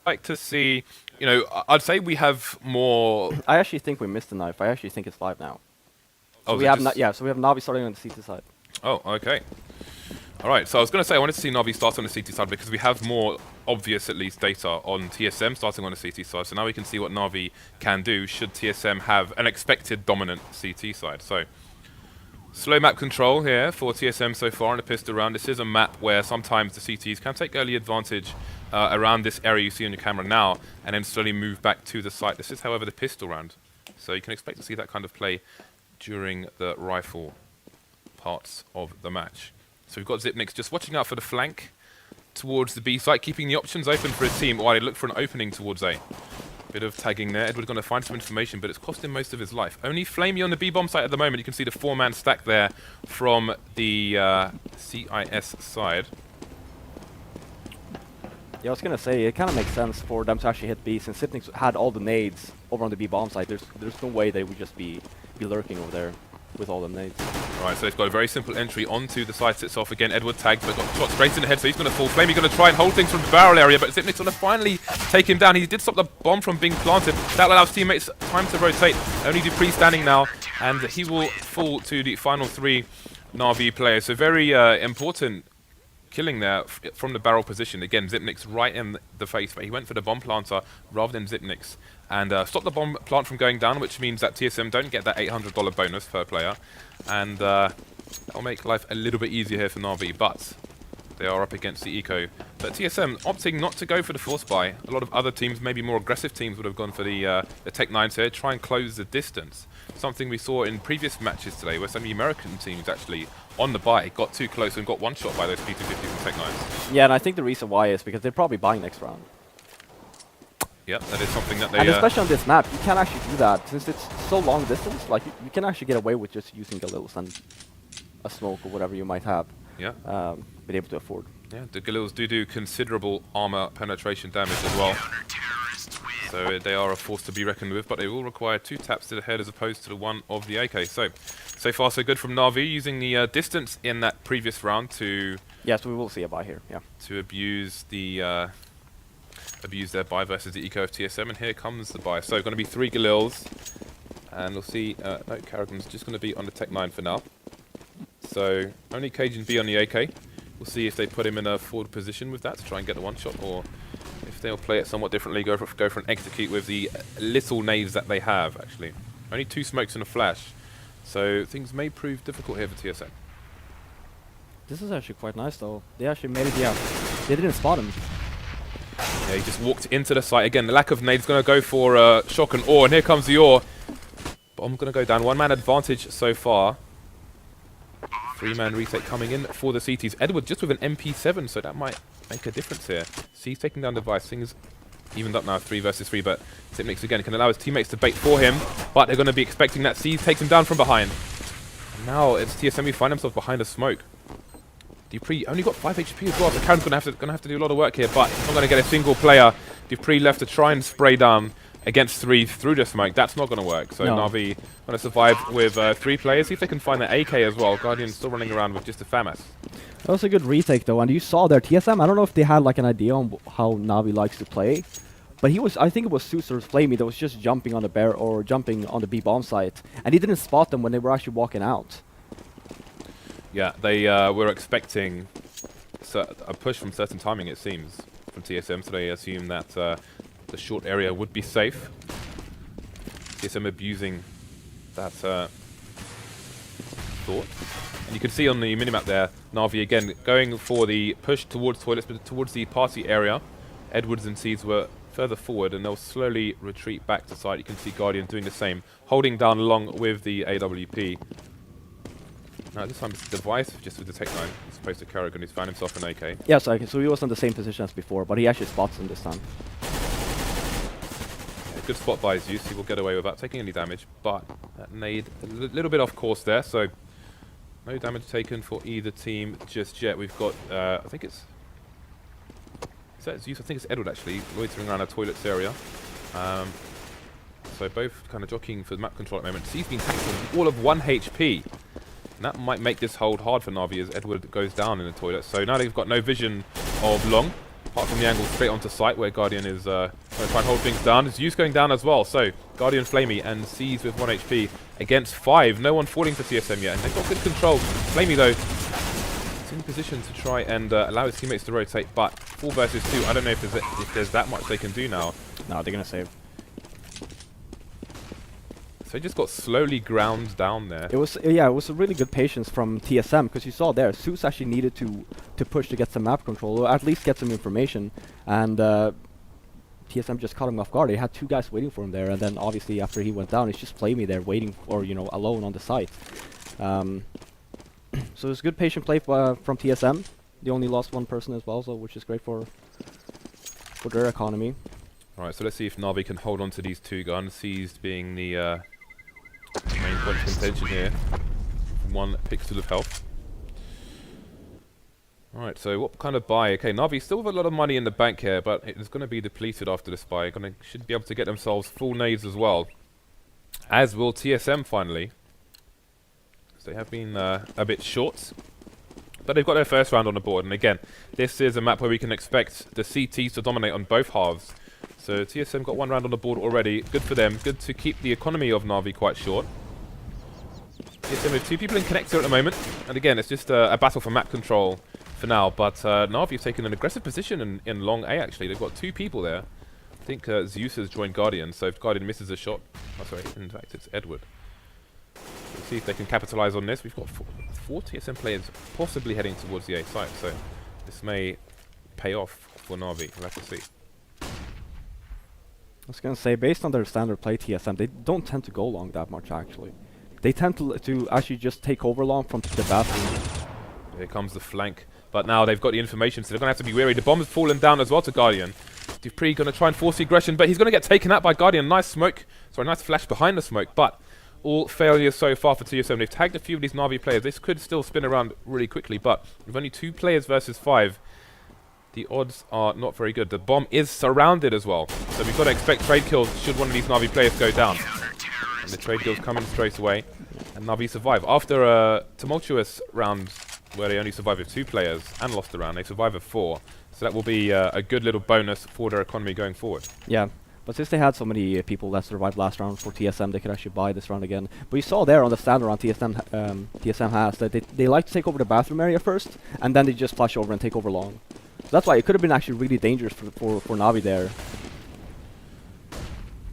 like to see, you know, I'd say we have more. I actually think we missed the knife. I actually think it's live now. So Oh, is we it have just? yeah. So we have Navi starting on the CT side. Oh, okay. All right. So I was going to say I wanted to see Navi start on the CT side because we have more obvious, at least, data on TSM starting on the CT side. So now we can see what Navi can do should TSM have an expected dominant CT side. So slow map control here for TSM so far in the pistol round. This is a map where sometimes the CTs can take early advantage around this area you see on your camera now, and then slowly move back to the site. This is, however, the pistol round. So you can expect to see that kind of play during the rifle parts of the match. So we've got Zipnix just watching out for the flank towards the B site, keeping the options open for his team while they look for an opening towards A. Bit of tagging there. Edward's going to find some information, but it's cost him most of his life. Only flamie on the B-bomb site at the moment. You can see the 4-man stack there from the CIS side. Yeah, I was gonna say it kind of makes sense for them to actually hit B since Sipnix had all the nades over on the B bomb site. There's no way they would just be lurking over there with all the nades. Right, so he's got a very simple entry onto the site itself. Again, Edward tagged, but got shot straight in the head, so he's going to fall. flamie going to try and hold things from the barrel area, but Zipnik's going to finally take him down. He did stop the bomb from being planted. That allows teammates time to rotate. Only Dupreeh standing now, and he will fall to the final 3 Na'Vi players. So very important killing there from the barrel position. Again, Zipnik's right in the face, but he went for the bomb planter rather than Zipnik's, and stopped the bomb plant from going down, which means that TSM don't get that $800 bonus per player, and that'll make life a little bit easier here for Na'Vi, but they are up against the eco. But TSM opting not to go for the force buy. A lot of other teams, maybe more aggressive teams, would have gone for the Tech 9s here, try and close the distance. Something we saw in previous matches today, where some of the American teams actually on the buy got too close and got one shot by those P250s and Tech 9s. Yeah, and I think the reason why is because they're probably buying next round. Yep, that is something that they... And especially on this map, you can't actually do that since it's so long distance. Like you can actually get away with just using Galils and a smoke or whatever you might have. Yeah. Be able to afford. Yeah, the Galils do considerable armor penetration damage as well. So they are a force to be reckoned with, but they will require 2 taps to the head as opposed to the 1 of the AK. So far so good from Na'Vi, using the distance in that previous round to... Yeah, so we will see a buy here, yeah. To abuse the... abuse their buy versus the eco of TSM, and here comes the buy. So going to be 3 Galils, and we'll see... no, Karrigan's just going to be on the Tech 9 for now. So only cajunb on the AK. We'll see if they put him in a forward position with that to try and get the one shot, or if they'll play it somewhat differently, go for an execute with the little nades that they have, actually. Only 2 smokes and a flash. So things may prove difficult here for TSM. This is actually quite nice, though. They actually made it, yeah. They didn't spot him. Yeah, he just walked into the site. Again, the lack of nades going to go for shock and awe, and here comes the awe. Bomb going to go down. 1-man advantage so far. 3-man retake coming in for the CTs. Edward just with an MP7, so that might make a difference here. C's taking down the device. Things evened up now, 3 versus 3, but Zipnix again can allow his teammates to bait for him, but they're going to be expecting that C takes him down from behind. And now it's TSM who find themselves behind a smoke. Dupreeh only got 5 HP as well, so Karrigan's going to have to do a lot of work here, but he's not going to get a single player. Dupreeh left to try and spray down against 3 through the smoke. That's not going to work. So no. Na'Vi going to survive with 3 players. See if they can find the AK as well. Guardian's still running around with just a FAMAS. That was a good retake, though, and you saw their TSM. I don't know if they had like an idea on how Na'Vi likes to play, but I think it was Zeus or flamie that was just jumping on the bear or jumping on the B bomb site, and he didn't spot them when they were actually walking out. Yeah, they were expecting a push from certain timing, it seems, from TSM, so they assumed that the short area would be safe. TSM abusing that thought. And you can see on the minimap there, Na'Vi again going for the push towards toilets, but towards the party area. Edwards and Seeds were further forward, and they'll slowly retreat back to site. You can see Guardian doing the same, holding down along with the AWP. Now this time it's the device, just with the Tech 9, as opposed to Karrigan, who's found himself an AK. Yeah, so he was in the same position as before, but he actually spots him this time. Yeah, good spot by Zeus, he will get away without taking any damage, but that nade a little bit off course there, so no damage taken for either team just yet. We've got, I think it's... Is that Zeus? I think it's Edward actually, loitering around our toilets area. So both kind of jockeying for the map control at the moment. C's been taken with all of 1 HP. And that might make this hold hard for Na'Vi as Edward goes down in the toilet. So now they've got no vision of long. Apart from the angle straight onto site where Guardian is going to try and hold things down. Zeus going down as well. So Guardian, flamie, and Seas with 1 HP against 5. No one falling for TSM yet. And they've got good control. flamie, though, is in position to try and allow his teammates to rotate. But 4 versus 2, I don't know if there's that much they can do now. No, they're going to save. So he just got slowly ground down there. It was yeah, it was a really good patience from TSM, because you saw there, Zeus actually needed to push to get some map control, or at least get some information, and TSM just caught him off guard. He had 2 guys waiting for him there, and then obviously after he went down, it's just flamie there waiting, or alone on the site. So it was good patient play from TSM. They only lost 1 person as well, so which is great for their economy. Alright, so let's see if Na'Vi can hold on to these 2 guns. Seized being the main point of contention here. 1 pixel of health. Alright, so what kind of buy? Okay, Na'Vi still have a lot of money in the bank here, but it's going to be depleted after this buy. Should be able to get themselves full nades as well. As will TSM finally. So they have been a bit short. But they've got their first round on the board. And again, this is a map where we can expect the CTs to dominate on both halves. So TSM got 1 round on the board already. Good for them. Good to keep the economy of Na'Vi quite short. TSM with 2 people in connector at the moment. And again, it's just a battle for map control for now. But Na'Vi have taken an aggressive position in long A, actually. They've got 2 people there. I think Zeus has joined Guardian. So if Guardian misses a shot... Oh, sorry. In fact, it's Edward. Let's see if they can capitalize on this. We've got 4 TSM players possibly heading towards the A site. So this may pay off for Na'Vi. We'll have to see. I was going to say, based on their standard play, TSM, they don't tend to go long that much, actually. They tend to actually just take over long from the bathroom. Here comes the flank. But now they've got the information, so they're going to have to be wary. The bomb's fallen down as well to Guardian. Dupreeh going to try and force the aggression, but he's going to get taken out by Guardian. Nice smoke. Sorry, nice flash behind the smoke, but all failures so far for TSM. They've tagged a few of these Na'Vi players. This could still spin around really quickly, but with only 2 players versus 5, the odds are not very good. The bomb is surrounded as well. So we've got to expect trade kills should one of these Na'Vi players go down. And the trade kills coming straight away. And Na'Vi survive. After a tumultuous round where they only survived with 2 players and lost a round, they survive with 4. So that will be a good little bonus for their economy going forward. Yeah. But since they had so many people that survived last round for TSM, they could actually buy this round again. But you saw there on the standard round TSM has that they like to take over the bathroom area first, and then they just flash over and take over long. So that's why it could have been actually really dangerous for Na'Vi there.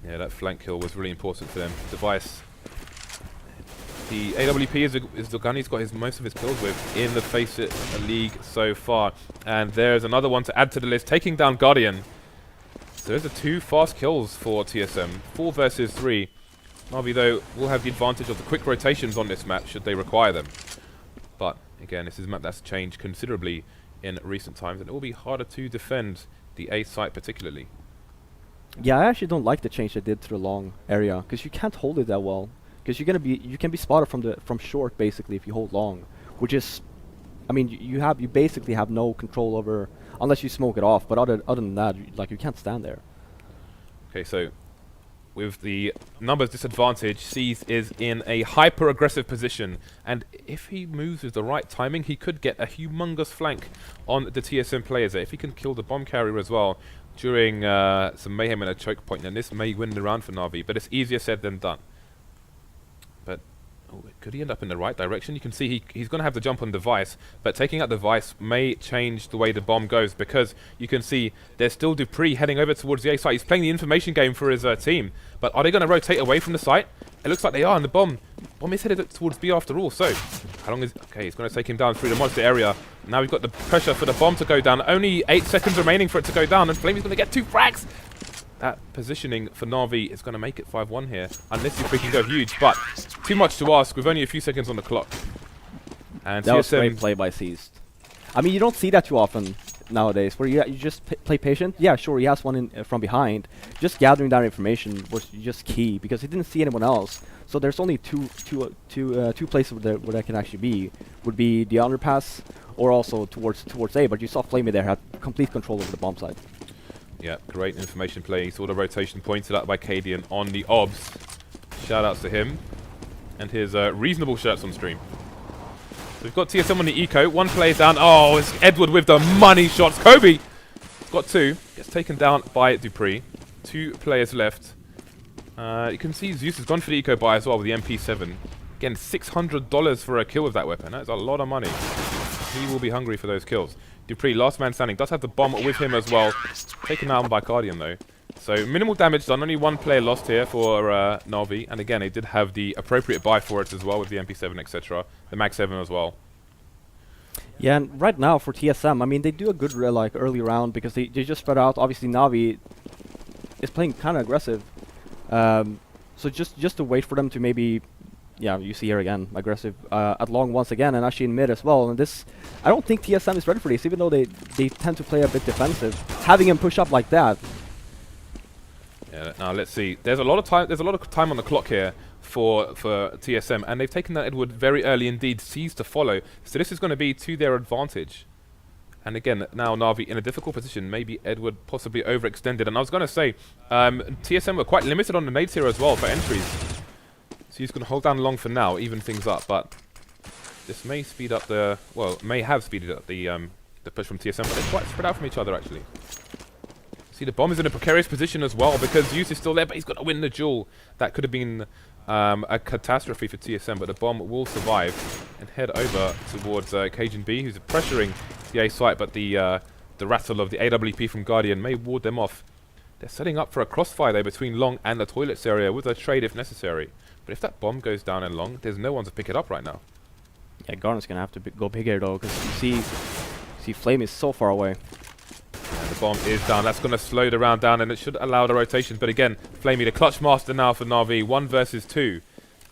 Yeah, that flank kill was really important for them. Device. The AWP is the gun he's got most of his kills with in the FACEIT League so far. And there's another one to add to the list, taking down Guardian. So those are 2 fast kills for TSM. 4 versus 3. Na'Vi, though, will have the advantage of the quick rotations on this map, should they require them. But, again, this is a map that's changed considerably in recent times, and it will be harder to defend the A site particularly. Yeah, I actually don't like the change they did to the long area, because you can't hold it that well. Because you can be spotted from short basically if you hold long, which is, I mean, you basically have no control over, unless you smoke it off. But other than that, you can't stand there. Okay, so with the numbers disadvantage, Seas is in a hyper-aggressive position, and if he moves with the right timing, he could get a humongous flank on the TSM players there. If he can kill the bomb carrier as well during some mayhem and a choke point, then this may win the round for Na'Vi, but it's easier said than done. But could he end up in the right direction? You can see he's going to have to jump on device, but taking out device may change the way the bomb goes, because you can see there's still Dupreeh heading over towards the A site. He's playing the information game for his team, but are they going to rotate away from the site? It looks like they are, and the bomb is headed towards B after all. So how long is... Okay, he's going to take him down through the monster area. Now we've got the pressure for the bomb to go down. Only 8 seconds remaining for it to go down, and flamie's going to get 2 frags. That positioning for Na'Vi is going to make it 5-1 here, unless you freaking go huge, but too much to ask with only a few seconds on the clock. And that was great play by Seized. I mean, you don't see that too often nowadays, where you just play patient. Yeah, sure, he has one in from behind. Just gathering that information was just key, because he didn't see anyone else. So there's only two places where that can actually be. Would be the underpass, or also towards A. But you saw flamie there had complete control over the bomb site. Yeah, great information play. Saw the rotation pointed out by Karrigan on the obs. Shout outs to him and his reasonable shirts on stream. So we've got TSM on the eco. 1 player down. Oh, it's Edward with the money shots. Kobe Got two. Gets taken down by Dupreeh. 2 players left. You can see Zeus has gone for the eco buy as well with the MP7. Again, $600 for a kill with that weapon. That's a lot of money. He will be hungry for those kills. Dupreeh, last man standing, does have the bomb with him as well. Taken down by Karrigan though. So minimal damage done. Only 1 player lost here for Na'Vi. And again, they did have the appropriate buy for it as well with the MP7, etc. The Mag 7 as well. Yeah, and right now for TSM, I mean, they do a good like early round because they just spread out. Obviously, Na'Vi is playing kind of aggressive. So just to wait for them to maybe, yeah, you see here again, aggressive at long once again, and actually in mid as well. And this, I don't think TSM is ready for this, even though they tend to play a bit defensive. Having him push up like that. Yeah. Now let's see. There's a lot of time. There's a lot of time on the clock here for TSM, and they've taken that Edward very early indeed. Sees to follow. So this is going to be to their advantage. And again, now Na'Vi in a difficult position. Maybe Edward possibly overextended. And I was going to say, TSM were quite limited on the nades here as well for entries. So he's going to hold down long for now, even things up. But this may speed up the, well, may have speeded up the push from TSM. But they're quite spread out from each other actually. See, the bomb is in a precarious position as well because Zeus is still there, but he's got to win the duel. That could have been a catastrophe for TSM, but the bomb will survive and head over towards cajunb, who's pressuring the A site, but the rattle of the AWP from Guardian may ward them off. They're setting up for a crossfire there between long and the toilets area with a trade if necessary. But if that bomb goes down in long, there's no one to pick it up right now. Yeah, Garden's gonna have to go big here though, because you see Flame is so far away. And the bomb is down. That's going to slow the round down, and it should allow the rotations. But again, flamie, the clutch master now for Na'Vi, 1 versus 2.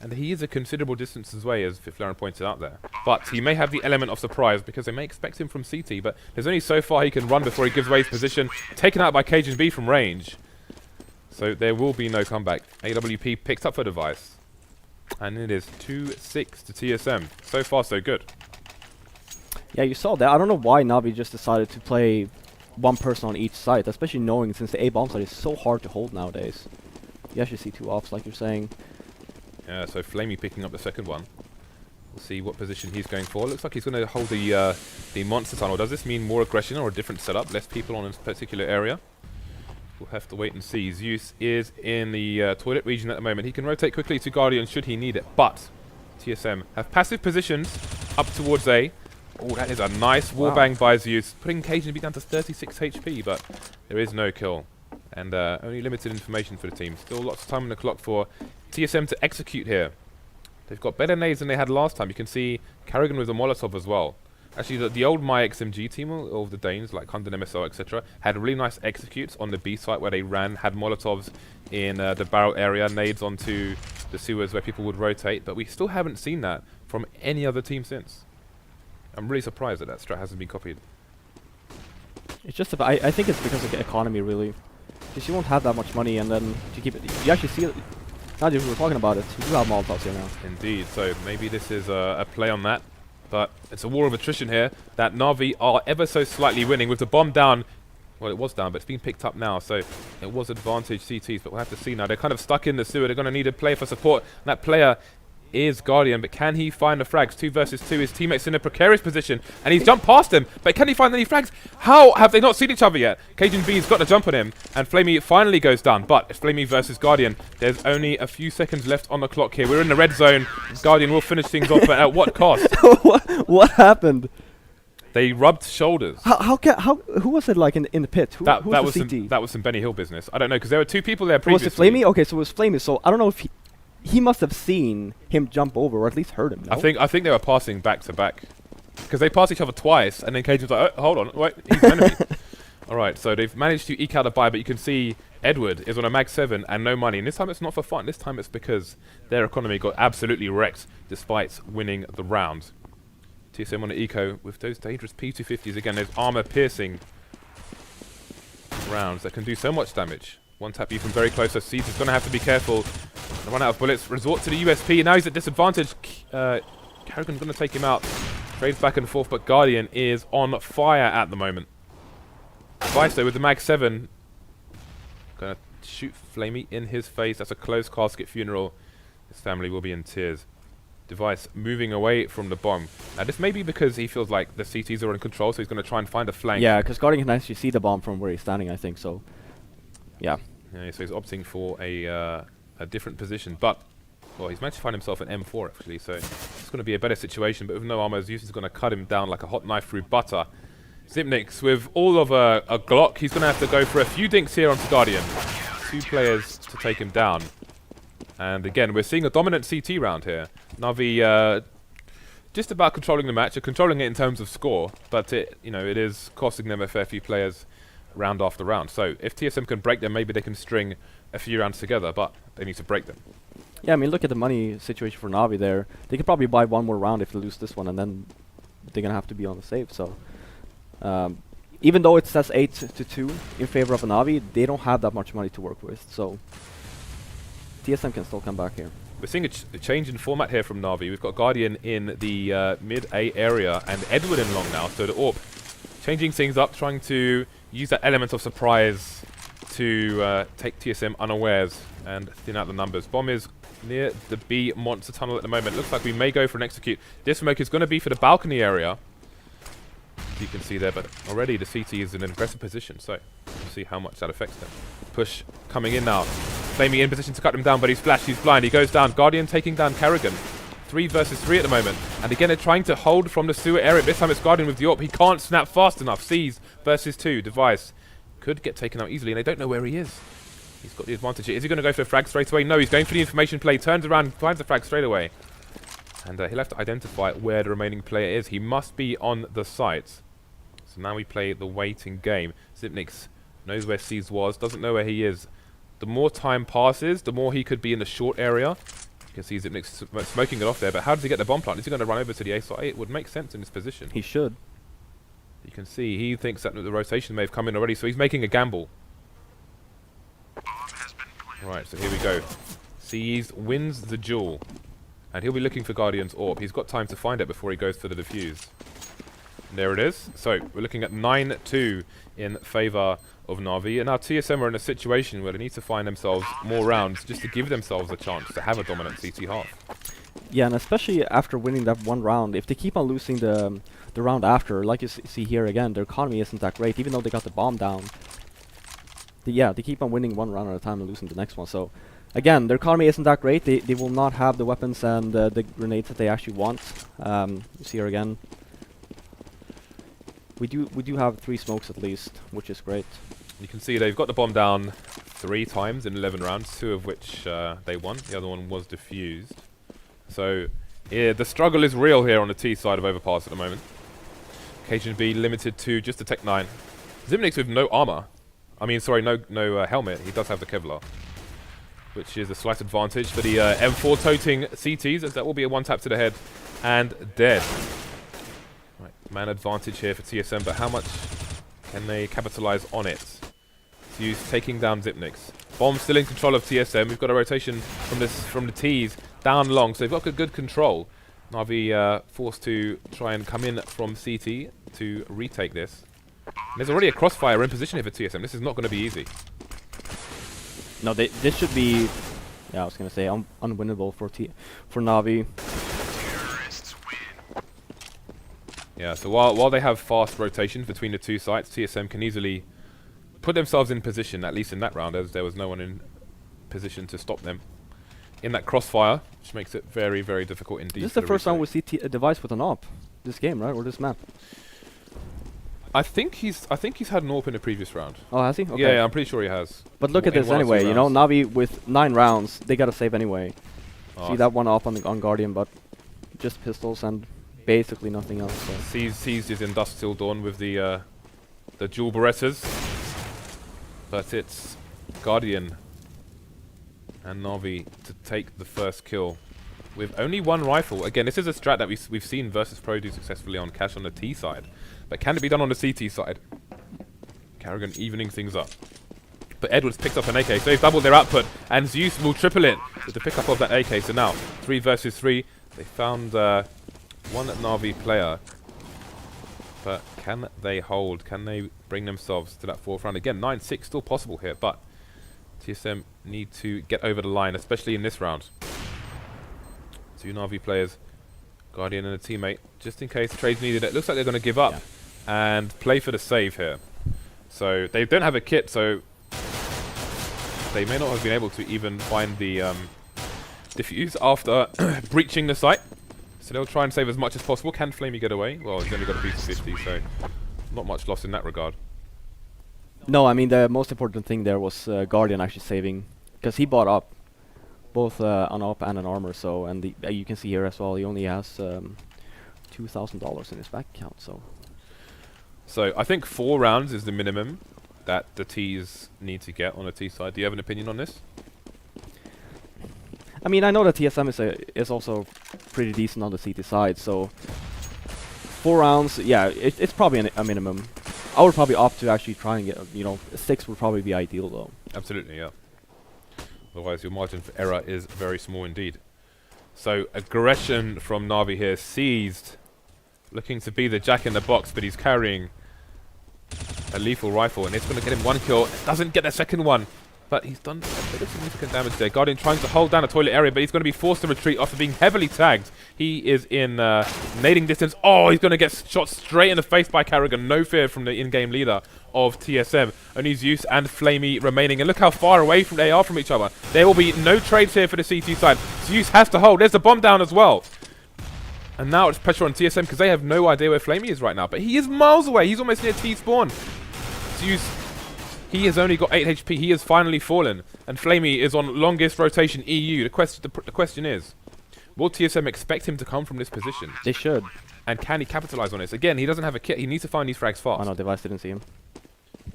And he is a considerable distance away, as flamie pointed out there. But he may have the element of surprise, because they may expect him from CT. But there's only so far he can run before he gives away his position. Taken out by cajunb from range. So there will be no comeback. AWP picked up for device. And it is 2-6 to TSM. So far, so good. Yeah, you saw that. I don't know why Na'Vi just decided to play 1 person on each site, especially knowing since the A bomb site is so hard to hold nowadays. You actually see 2 offs, like you're saying. Yeah, so flamie picking up the second one. We'll see what position he's going for. Looks like he's going to hold the monster tunnel. Does this mean more aggression or a different setup? Less people on this particular area? We'll have to wait and see. Zeus is in the toilet region at the moment. He can rotate quickly to Guardian should he need it. But TSM have passive positions up towards A. Oh, that is a nice wallbang by Zeus, putting cajunb down to 36 HP, but there is no kill. And only limited information for the team. Still lots of time on the clock for TSM to execute here. They've got better nades than they had last time. You can see Karrigan with a Molotov as well. Actually, the old MyXMG team, of the Danes, like Hunden MSO, etc., had really nice executes on the B site where they had Molotovs in the barrel area, nades onto the sewers where people would rotate, but we still haven't seen that from any other team since. I'm really surprised that that strat hasn't been copied. It's just about, I think it's because of the economy, really. Because you won't have that much money, and then to keep it, you actually see it. Now that we're talking about it, you do have Molotovs here now. Indeed, so maybe this is a play on that. But it's a war of attrition here that Na'Vi are ever so slightly winning with the bomb down. Well, it was down, but it's been picked up now, so it was advantage CTs, but we'll have to see now. They're kind of stuck in the sewer. They're going to need a player for support. And that player is Guardian, but can he find the frags? 2 versus 2. His teammate's in a precarious position, and he's jumped past him, but can he find any frags? How have they not seen each other yet? cajunb's got the jump on him, and flamie finally goes down, but it's flamie versus Guardian. There's only a few seconds left on the clock here. We're in the red zone. Guardian will finish things off, but at what cost? What happened? They rubbed shoulders. Who was it like in the pit? Who was the CT? That was some Benny Hill business. I don't know, because there were 2 people there previously. Was it flamie? Okay, so it was flamie. So I don't know if he must have seen him jump over, or at least heard him. No? I think they were passing back to back, because they passed each other twice, and then cajun was like, oh, hold on, wait, he's an enemy. All right, so they've managed to eke out a buy, but you can see Edward is on a Mag 7 and no money. And this time it's not for fun. This time it's because their economy got absolutely wrecked despite winning the round. TSM on the eco with those dangerous P250s again. Those armor-piercing rounds that can do so much damage. One tap you from very close. So Caesar's going to have to be careful. Run out of bullets. Resort to the USP. And now he's at disadvantage. Karrigan's going to take him out. Trades back and forth, but Guardian is on fire at the moment. Vice though with the Mag 7. Going to shoot flamie in his face. That's a closed casket funeral. His family will be in tears. Device moving away from the bomb. Now this may be because he feels like the CTs are in control, so he's going to try and find a flank. Yeah, because Karrigan can actually see the bomb from where he's standing, I think, so... Yeah. Yeah, so he's opting for a different position, but... Well, he's managed to find himself an M4, actually, so it's going to be a better situation, but with no armor, Zeus is going to cut him down like a hot knife through butter. Zipnix, with all of a Glock, he's going to have to go for a few dinks here onto Guardian. 2 players to take him down. And again, we're seeing a dominant CT round here. Na'Vi just about controlling the match, controlling it in terms of score, but it is costing them a fair few players round after round. So if TSM can break them, maybe they can string a few rounds together, but they need to break them. Yeah, I mean, look at the money situation for Na'Vi there. They could probably buy one more round if they lose this one, and then they're going to have to be on the save. So even though it says 8-2 in favor of Na'Vi, they don't have that much money to work with. So TSM can still come back here. We're seeing a change in format here from Na'Vi. We've got Guardian in the mid-A area and Edward in long now. So the AWP changing things up, trying to use that element of surprise to take TSM unawares and thin out the numbers. Bomb is near the B monster tunnel at the moment. Looks like we may go for an execute. This smoke is going to be for the balcony area. You can see there, but already the CT is in an aggressive position. So we'll see how much that affects them. Push coming in now. flamie in position to cut him down, but he's flashed, he's blind, he goes down. Guardian taking down Karrigan. 3 versus 3 at the moment. And again, they're trying to hold from the sewer area. This time it's Guardian with the AWP. He can't snap fast enough. Sees versus 2. Device could get taken out easily, and they don't know where he is. He's got the advantage here. Is he going to go for the frag straight away? No, he's going for the information play. Turns around, finds the frag straight away. And he'll have to identify where the remaining player is. He must be on the site. So now we play the waiting game. Zipnix knows where Seas was, doesn't know where he is. The more time passes, the more he could be in the short area. You can see Zipnix smoking it off there, but how does he get the bomb plant? Is he going to run over to the A site? It would make sense in this position. He should. You can see he thinks that the rotation may have come in already, so he's making a gamble. Right, so here we go. Seas wins the duel. And he'll be looking for Guardian's AWP. He's got time to find it before he goes for the defuse. And there it is. So we're looking at 9-2 in favour of Na'Vi. And now TSM are in a situation where they need to find themselves more rounds just to give themselves a chance to have a dominant CT half. Yeah, and especially after winning that one round, if they keep on losing the round after, like you see here again, their economy isn't that great, even though they got the bomb down. They keep on winning one round at a time and losing the next one. So again, their economy isn't that great. They will not have the weapons and the grenades that they actually want. You see here again. We do have 3 smokes at least, which is great. You can see they've got the bomb down 3 times in 11 rounds, 2 of which they won. The other one was defused. So yeah, the struggle is real here on the T side of Overpass at the moment. cajunb limited to just the Tech 9. Zipnix with no armor. I mean, sorry, no helmet. He does have the Kevlar, which is a slight advantage for the M4 toting CTs, as that will be a 1-tap to the head and dead. Right, man advantage here for TSM, but how much can they capitalize on it? Zeus taking down Zipnix. Bomb still in control of TSM. We've got a rotation from the T's down long, so they've got good control. Na'Vi forced to try and come in from CT to retake this. And there's already a crossfire in position here for TSM. This is not going to be easy. No, this should be, yeah, I was gonna say unwinnable for Na'Vi. Yeah, so while they have fast rotations between the 2 sites, TSM can easily put themselves in position, at least in that round, as there was no one in position to stop them in that crossfire, which makes it very, very difficult indeed. This is the first time we see a Device with an AWP this game, right, or this map? I think he's had an AWP in the previous round. Oh, has he? Okay. Yeah, I'm pretty sure he has. But look at this anyway, you know, Na'Vi with 9 rounds, they gotta save anyway. See that one off on Guardian, but just pistols and basically nothing else. So. Seized his Industrial Dawn with the dual Berettas. But it's Guardian and Na'Vi to take the first kill with only 1 rifle. Again, this is a strat that we've seen Versus Pro do successfully on Cash on the T side. But can it be done on the CT side? Karrigan evening things up. But Edwards picked up an AK, so they've doubled their output, and Zeus will triple it with the pickup of that AK. So now, 3 versus 3. They found one Na'Vi player. But can they hold? Can they bring themselves to that 4th round? Again, 9-6 still possible here, but TSM need to get over the line, especially in this round. 2 Na'Vi players Guardian and a teammate, just in case trades needed. It looks like they're going to give up and play for the save here. So they don't have a kit, so they may not have been able to even find the defuse after breaching the site. So they'll try and save as much as possible. Can flamie get away? Well, he's only got a piece of 50, so not much loss in that regard. No, I mean, the most important thing there was Guardian actually saving, because he bought up both an op and an armor. So, and you can see here as well, he only has $2,000 in his bank account. So I think 4 rounds is the minimum that the T's need to get on the T side. Do you have an opinion on this? I mean, I know that TSM is also pretty decent on the CT side, so 4 rounds, yeah, it's probably a minimum. I would probably opt to actually try and get, 6 would probably be ideal though. Absolutely, yeah. Otherwise your margin for error is very small indeed. So aggression from Na'Vi here, seized, looking to be the jack in the box, but he's carrying a lethal rifle and it's going to get him 1 kill. Doesn't get the second one. But he's done a bit of significant damage there. Guardian trying to hold down a toilet area, but he's going to be forced to retreat after being heavily tagged. He is in nading distance. Oh, he's going to get shot straight in the face by Karrigan. No fear from the in-game leader of TSM. Only Zeus and flamie remaining. And look how far away they are from each other. There will be no trades here for the CT side. Zeus has to hold. There's the bomb down as well. And now it's pressure on TSM because they have no idea where flamie is right now. But he is miles away. He's almost near T-spawn. Zeus... he has only got 8 HP. He has finally fallen. And flamie is on longest rotation EU. The question is, will TSM expect him to come from this position? They should. And can he capitalize on this? Again, he doesn't have a kit. He needs to find these frags fast. Oh no, Device didn't see him.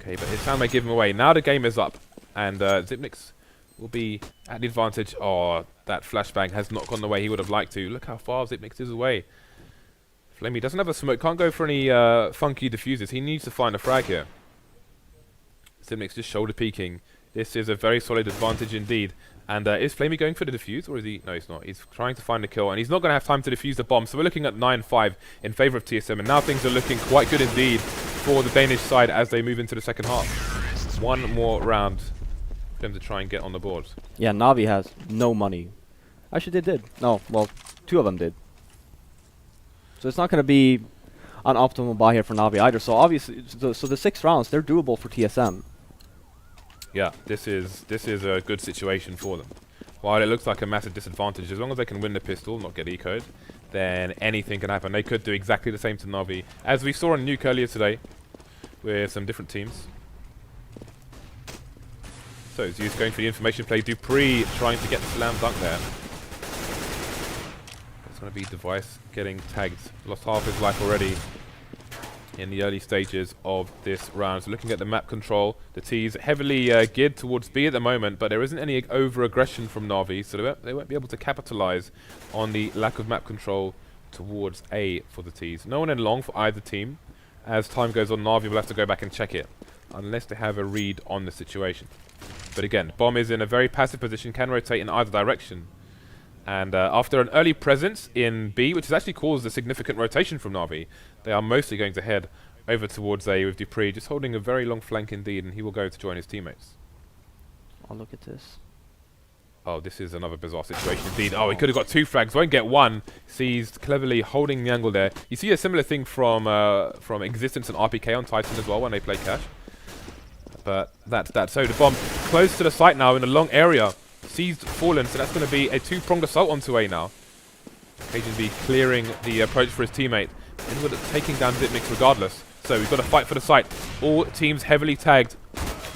Okay, but his sound may give him away. Now the game is up. And Xyp9x will be at the advantage. Oh, that flashbang has not gone the way he would have liked to. Look how far Xyp9x is away. flamie doesn't have a smoke. Can't go for any funky diffusers. He needs to find a frag here. Xyp9x just shoulder peeking. This is a very solid advantage indeed. And is flamie going for the defuse, or is he? No, he's not. He's trying to find the kill, and he's not going to have time to defuse the bomb. So we're looking at 9-5 in favor of TSM, and now things are looking quite good indeed for the Danish side as they move into the second half. 1 more round for them to try and get on the board. Yeah, Na'Vi has no money. Actually, they did. No, well, 2 of them did. So it's not going to be an optimal buy here for Na'Vi either. So obviously, so the 6 rounds, they're doable for TSM. Yeah, this is a good situation for them. While it looks like a massive disadvantage, as long as they can win the pistol, not get ecoed, then anything can happen. They could do exactly the same to Na'Vi, as we saw in Nuke earlier today, with some different teams. So Zeus going for the information play. Dupreeh trying to get the slam dunk there. It's going to be Device getting tagged. Lost half his life already in the early stages of this round. So looking at the map control, the T's heavily geared towards B at the moment, but there isn't any over-aggression from Na'Vi, so they won't be able to capitalize on the lack of map control towards A for the T's. No one in long for either team. As time goes on, Na'Vi will have to go back and check it, unless they have a read on the situation. But again, Bomb is in a very passive position, can rotate in either direction. And after an early presence in B, which has actually caused a significant rotation from Na'Vi, they are mostly going to head over towards A with Dupreeh, just holding a very long flank indeed, and he will go to join his teammates. Oh, look at this. Oh, this is another bizarre situation indeed. Oh, he could have got 2 frags, won't get 1. Seized, cleverly holding the angle there. You see a similar thing from Existence and RPK on Titan as well when they play Cash. But that's that. So the Bomb close to the site now in a long area. Seized, fallen, so that's going to be a 2-pronged assault onto A now. cajunb clearing the approach for his teammate. Edward taking down Xyp9x regardless. So we've got to fight for the site. All teams heavily tagged.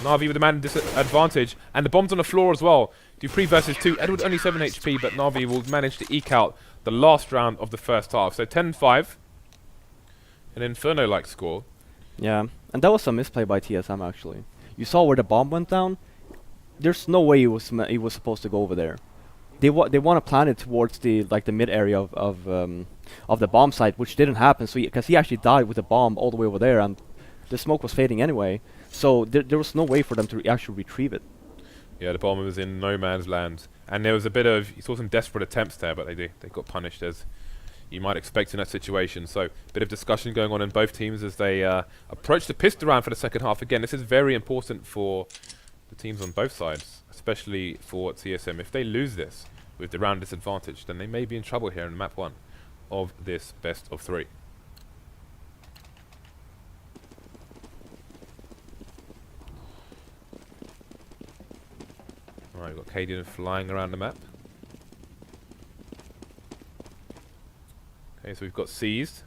Na'Vi with a man disadvantage. And the bomb's on the floor as well. Dupreeh versus 2. Edward only 7 HP, but Na'Vi will manage to eke out the last round of the first half. So 10-5. An Inferno-like score. Yeah, and that was a misplay by TSM actually. You saw where the bomb went down? There's no way he was supposed to go over there. They want to plan it towards the mid area of the bomb site, which didn't happen. So because he actually died with the bomb all the way over there, and the smoke was fading anyway. So there was no way for them to actually retrieve it. Yeah, the bomb was in no man's land, and there was a bit of, you saw some desperate attempts there, but they got punished as you might expect in that situation. So a bit of discussion going on in both teams as they approach the pistol round for the second half. Again, this is very important for the teams on both sides, especially for TSM. If they lose this with the round disadvantage, then they may be in trouble here in map 1. of this best of 3. Alright, we've got Karrigan flying around the map. Okay, so we've got seized.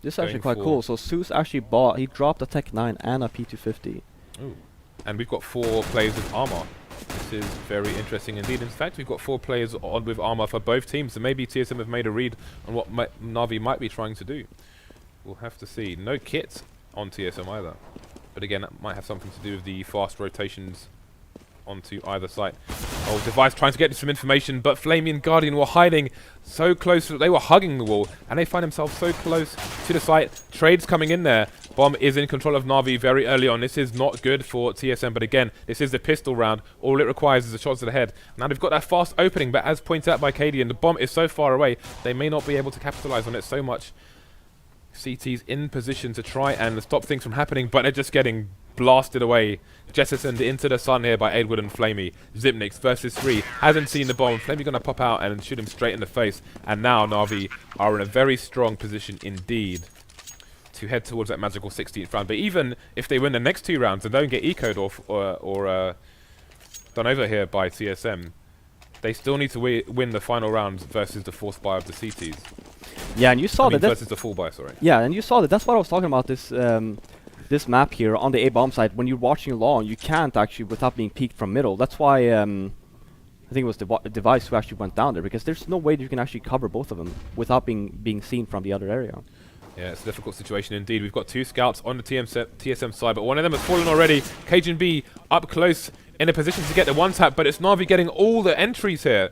This is actually quite cool. So Zeus actually he dropped a Tech 9 and a P250. Ooh. And we've got 4 players with armor. This is very interesting indeed. In fact, we've got 4 players on with armor for both teams, so maybe TSM have made a read on what Na'Vi might be trying to do. We'll have to see. No kit on TSM either. But again, that might have something to do with the fast rotations onto either side. Oh, Device trying to get some information, but flamie and Guardian were hiding so close. They were hugging the wall, and they find themselves so close to the site. Trades coming in there. Bomb is in control of Na'Vi very early on. This is not good for TSM, but again, this is the pistol round. All it requires is a shot to the head. Now they've got that fast opening, but as pointed out by Karrigan, the bomb is so far away, they may not be able to capitalize on it so much. CT's in position to try and stop things from happening, but they're just getting blasted away. Jettisoned into the sun here by Edward and flamie. Zipnix versus 3. Hasn't seen the bomb. flamie going to pop out and shoot him straight in the face. And now Na'Vi are in a very strong position indeed to head towards that magical 16th round. But even if they win the next 2 rounds and don't get ecoed or done over here by TSM, they still need to win the final rounds versus the fourth buy of the CTs. Yeah, and you saw that versus the full buy, sorry. Yeah, and you saw that. That's what I was talking about. This map here on the A bomb site. When you're watching along, you can't actually without being peeked from middle. That's why I think it was the Device who actually went down there, because there's no way that you can actually cover both of them without being seen from the other area. Yeah, it's a difficult situation indeed. We've got 2 scouts on the TSM side, but one of them has fallen already. cajunb up close in a position to get the 1-tap, but it's Na'Vi getting all the entries here.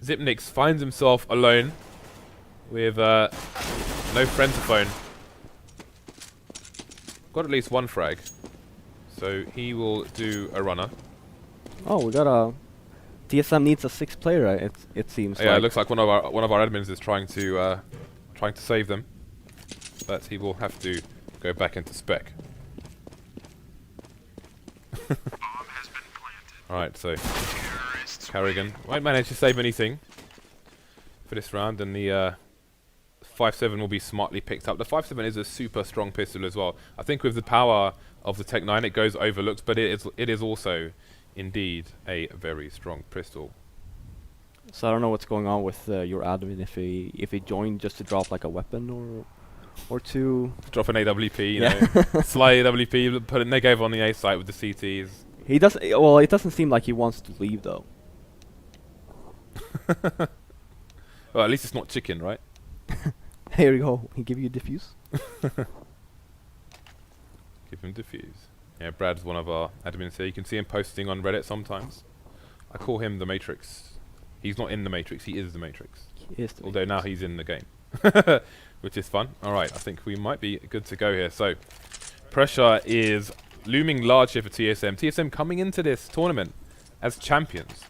Zipnix finds himself alone with no friend to phone. Got at least 1 frag, so he will do a runner. Oh, we got a TSM needs a 6th player. It seems. Yeah, it looks like one of our admins is trying to save them, but he will have to go back into spec. All right, so Karrigan won't manage to save anything for this round, and the 5.7 will be smartly picked up. The 5.7 is a super strong pistol as well. I think with the power of the Tech 9 it goes overlooked, but it is also indeed a very strong pistol. So I don't know what's going on with your admin, if he joined just to drop like a weapon or two. Drop an AWP, you know, sly AWP, put a negative on the A site with the CTs. He does. Well, it doesn't seem like he wants to leave though. Well, at least it's not chicken, right? Here you go. He give you a diffuse. Give him diffuse. Yeah, Brad's one of our admins here. You can see him posting on Reddit sometimes. I call him the Matrix. He's not in the Matrix, he is the Matrix. He is the Although Matrix. now he's in the game. Which is fun. Alright, I think we might be good to go here. So, pressure is looming large here for TSM. TSM coming into this tournament as champions.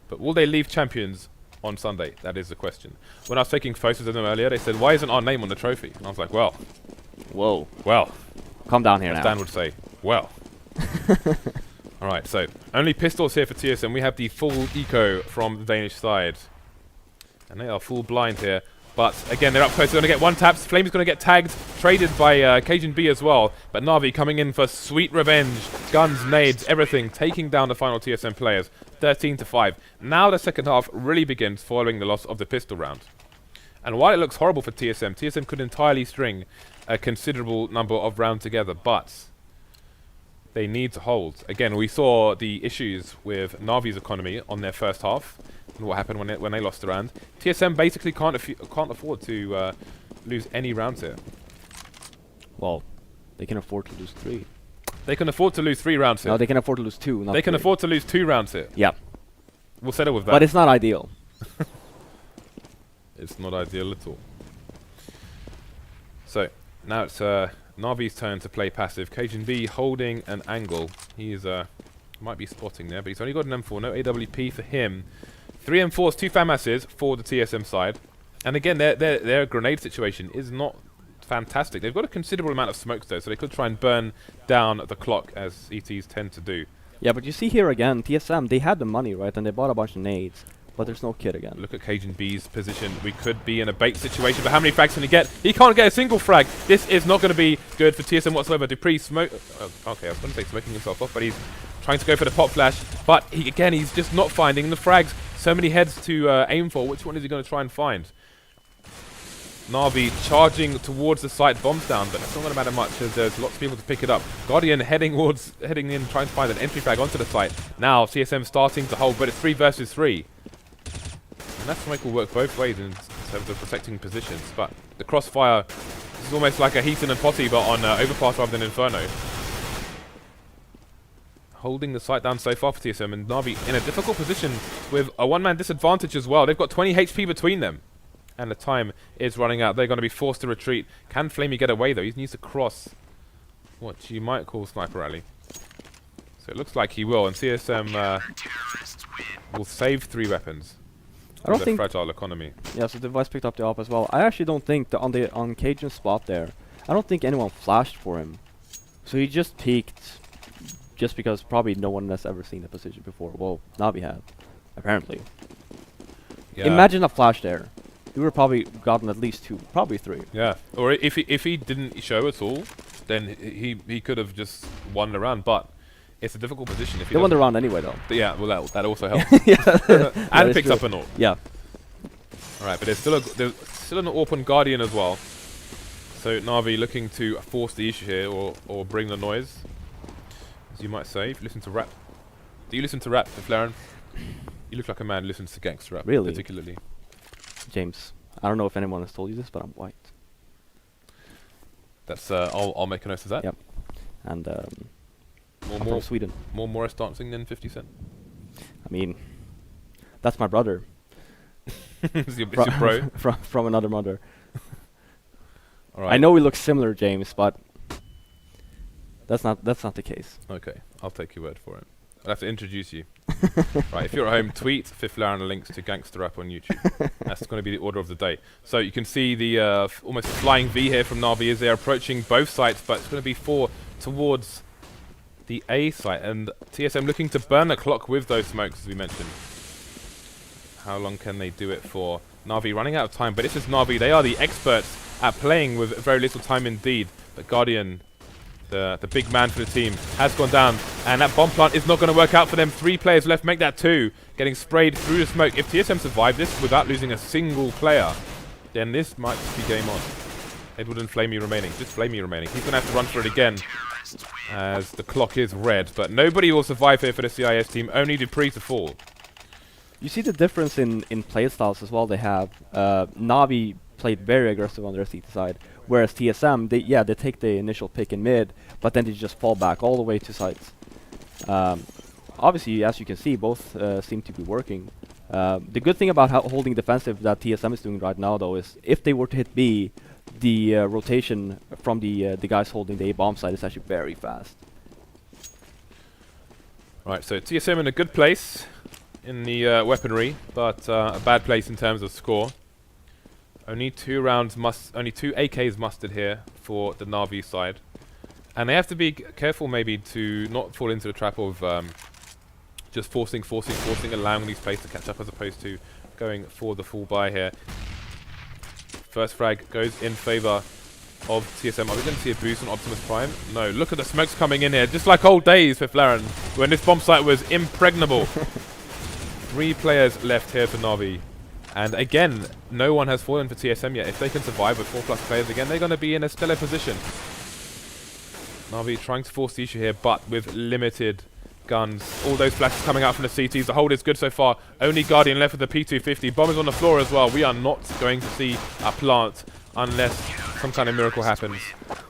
But will they leave champions on Sunday? That is the question. When I was taking photos of them earlier, they said, why isn't our name on the trophy? And I was like, well. Whoa. Well. Calm down here now. Dan would say, well. Alright, so only pistols here for TSM. We have the full eco from the Danish side. And they are full blind here. But again, they're up close. They're going to get 1 taps. flamie's going to get tagged, traded by cajunb as well. But Na'Vi coming in for sweet revenge. Guns, nades, everything. Taking down the final TSM players. 13-5. Now the second half really begins following the loss of the pistol round. And while it looks horrible for TSM, TSM could entirely string a considerable number of rounds together. But they need to hold. Again, we saw the issues with Na'Vi's economy on their first half. And what happened when they lost the round. TSM basically can't afford to lose any rounds here. Well, they can afford to lose 3. They can afford to lose 3 rounds here. No, they can afford to lose 2. Not they can 3. afford to lose 2 rounds here. Yeah. We'll settle with that. But it's not ideal. It's not ideal at all. So, now it's Na'Vi's turn to play passive. cajunb holding an angle. He's might be spotting there, but he's only got an M4. No AWP for him. 3 M4s, 2 FAMASs for the TSM side. And again, their grenade situation is not fantastic. They've got a considerable amount of smokes though, so they could try and burn down the clock, as ETs tend to do. Yeah, but you see here again, TSM, they had the money, right? And they bought a bunch of nades. But there's no kid again. Look at cajunb's position. We could be in a bait situation, but how many frags can he get? He can't get a single frag. This is not going to be good for TSM whatsoever. Dupreeh smoke. Okay, I was going to say smoking himself off, but he's trying to go for the pop flash. But he's just not finding the frags. So many heads to aim for. Which one is he going to try and find? Na'Vi charging towards the site, bombs down, but that's not going to matter much as there's lots of people to pick it up. Guardian heading in, trying to find an entry frag onto the site. Now TSM starting to hold, but it's 3 versus 3. And that smoke will work both ways in terms of protecting positions, but the crossfire is almost like a Heaton and Potty, but on Overpass rather than Inferno. Holding the site down so far for TSM, and Na'Vi in a difficult position with a one-man disadvantage as well. They've got 20 HP between them, and the time is running out. They're going to be forced to retreat. Can flamie get away though? He needs to cross what you might call sniper rally. So it looks like he will, and TSM will save 3 weapons. I don't think fragile economy. Yeah, so Device picked up the op as well. I actually don't think that on Cajun's spot there, I don't think anyone flashed for him. So he just peeked, just because probably no one has ever seen the position before. Well, Na'Vi had, apparently. Yeah. Imagine a flash there. He would have probably gotten at least 2, probably 3. Yeah, or if he didn't show at all, then he could have just won the round. But it's a difficult position. If he won the round anyway, though. Yeah, well that also helps. Yeah, and picks up an AWP. Yeah. All right, but there's still an AWP on Guardian as well. So Na'Vi looking to force the issue here, or bring the noise, as you might say. If you listen to rap, do you listen to rap, Flaren? You look like a man who listens to gangster rap, really, particularly. James, I don't know if anyone has told you this, but I'm white. That's I'll make a note of that. Yep. And I'm more from Sweden. More Morris dancing than 50 Cent. I mean, that's my brother. It's your bro. from another mother. All right. I know we look similar, James, but that's not the case. Okay, I'll take your word for it. I'll have to introduce you. Right, if you're at home, tweet Flaren links to Gangster Rap on YouTube. That's going to be the order of the day. So you can see the almost flying V here from Na'Vi as they're approaching both sites, but it's going to be 4 towards the A site, and TSM looking to burn the clock with those smokes, as we mentioned. How long can they do it for? Na'Vi running out of time, but this is Na'Vi. They are the experts at playing with very little time indeed. But Guardian, the big man for the team, has gone down, and that bomb plant is not going to work out for them. 3 players left, make that 2. Getting sprayed through the smoke. If TSM survive this without losing a single player, then this might just be game on. Edward and flamie remaining. Just flamie remaining. He's going to have to run for it again, as the clock is red. But nobody will survive here for the CIS team. Only Dupreeh to fall. You see the difference in play styles as well. They have Na'Vi played very aggressive on their CT side, whereas TSM, they take the initial pick in mid, but then they just fall back all the way to sites. Obviously, as you can see, both seem to be working. The good thing about holding defensive that TSM is doing right now, though, is if they were to hit B, the rotation from the guys holding the A bomb side is actually very fast. Right, so TSM in a good place in the weaponry, but a bad place in terms of score. Only 2 AKs mustered here for the Na'Vi side, and they have to be careful maybe to not fall into the trap of just forcing, allowing these plays to catch up as opposed to going for the full buy here. First frag goes in favor of TSM. Are we going to see a boost on Optimus Prime? No. Look at the smokes coming in here, just like old days for Flaren, when this bomb site was impregnable. 3 players left here for Na'Vi. And again, no one has fallen for TSM yet. If they can survive with 4+ players again, they're going to be in a stellar position. Na'Vi trying to force the issue here, but with limited guns. All those flashes coming out from the CTs. The hold is good so far. Only Guardian left with the P250. Bomb is on the floor as well. We are not going to see a plant unless some kind of miracle happens.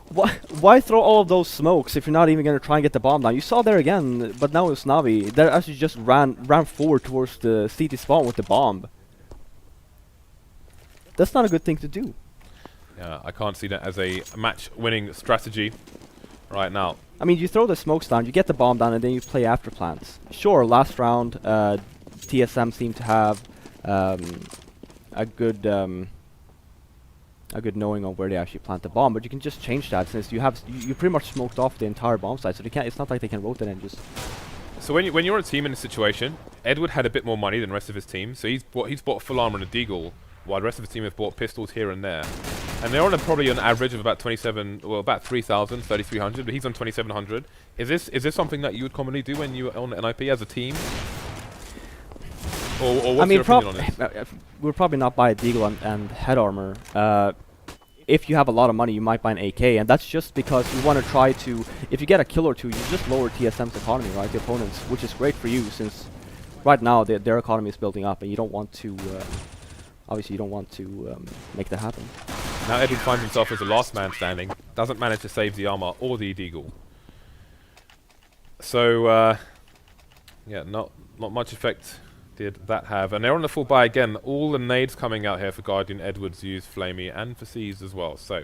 Why throw all of those smokes if you're not even going to try and get the bomb down? You saw there again, but now it's Na'Vi. They actually just ran forward towards the CT spawn with the bomb. That's not a good thing to do. Yeah, I can't see that as a match-winning strategy right now. I mean, you throw the smokes down, you get the bomb down, and then you play after plants. Sure, last round, TSM seemed to have a good knowing on where they actually plant the bomb, but you can just change that since you pretty much smoked off the entire bomb site, so they can't. It's not like they can rotate and just So when you're a team in a situation, Edward had a bit more money than the rest of his team, so he's bought full armor and a deagle, while the rest of the team have bought pistols here and there. And they're on probably an average of about 27, well, about 3,000, 3,300, but he's on 2,700. Is this something that you would commonly do when you own an IP as a team? Or what's your opinion on this? We'll probably not buy a deagle and head armor. If you have a lot of money, you might buy an AK, and that's just because you want to try to, if you get a kill or two, you just lower TSM's economy, right, the opponents, which is great for you, since right now their economy is building up, and you don't want to, obviously you don't want to make that happen. Now Edward finds himself as the last man standing, doesn't manage to save the armor or the deagle. So, yeah, not much effect did that have. And they're on the full buy again. All the nades coming out here for Guardian, Edward, Zeus, flamie, and for Seas as well. So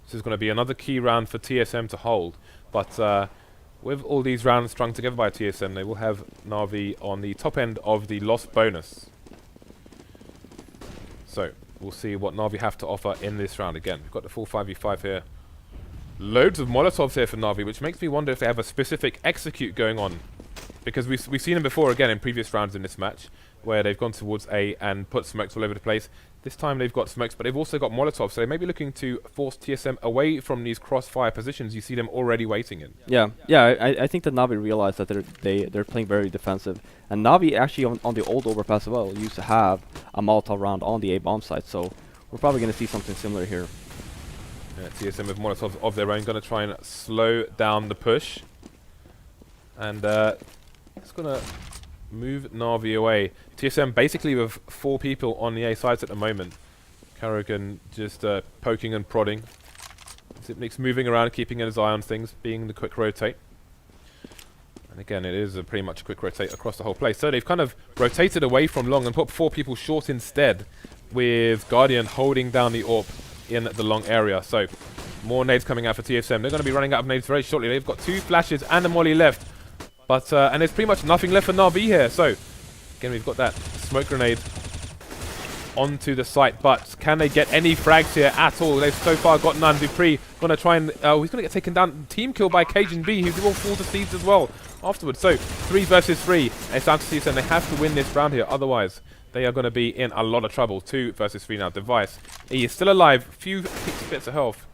this is going to be another key round for TSM to hold. But with all these rounds strung together by TSM, they will have Na'Vi on the top end of the loss bonus. So we'll see what Na'Vi have to offer in this round. Again, we've got the full 5v5 here. Loads of Molotovs here for Na'Vi, which makes me wonder if they have a specific execute going on. Because we've seen them before again in previous rounds in this match, where they've gone towards A and put smokes all over the place. This time they've got smokes, but they've also got Molotovs, so they may be looking to force TSM away from these crossfire positions you see them already waiting in. Yeah, I think that Na'Vi realized that they're playing very defensive, and Na'Vi actually on the old overpass as well used to have a Molotov round on the A bomb site, so we're probably going to see something similar here. Yeah, TSM with Molotovs of their own, going to try and slow down the push, and it's going to move Na'Vi away. TSM basically with 4 people on the A sides at the moment. Karrigan just poking and prodding. Zipnik's moving around, keeping his eye on things, being the quick rotate. And again, it is pretty much a quick rotate across the whole place. So they've kind of rotated away from long and put 4 people short instead, with Guardian holding down the AWP in the long area. So more nades coming out for TSM. They're going to be running out of nades very shortly. They've got 2 flashes and a molly left. But, and there's pretty much nothing left for Na'Vi here. So, again, we've got that smoke grenade onto the site. But can they get any frags here at all? They've so far got none. Dupreeh going to try and, he's going to get taken down. Team kill by cajunb, who will fall to Seeds as well afterwards. So, 3 versus 3. It's down to TSM. They have to win this round here. Otherwise, they are going to be in a lot of trouble. 2 versus 3 now. Device. He is still alive. Few bits of health.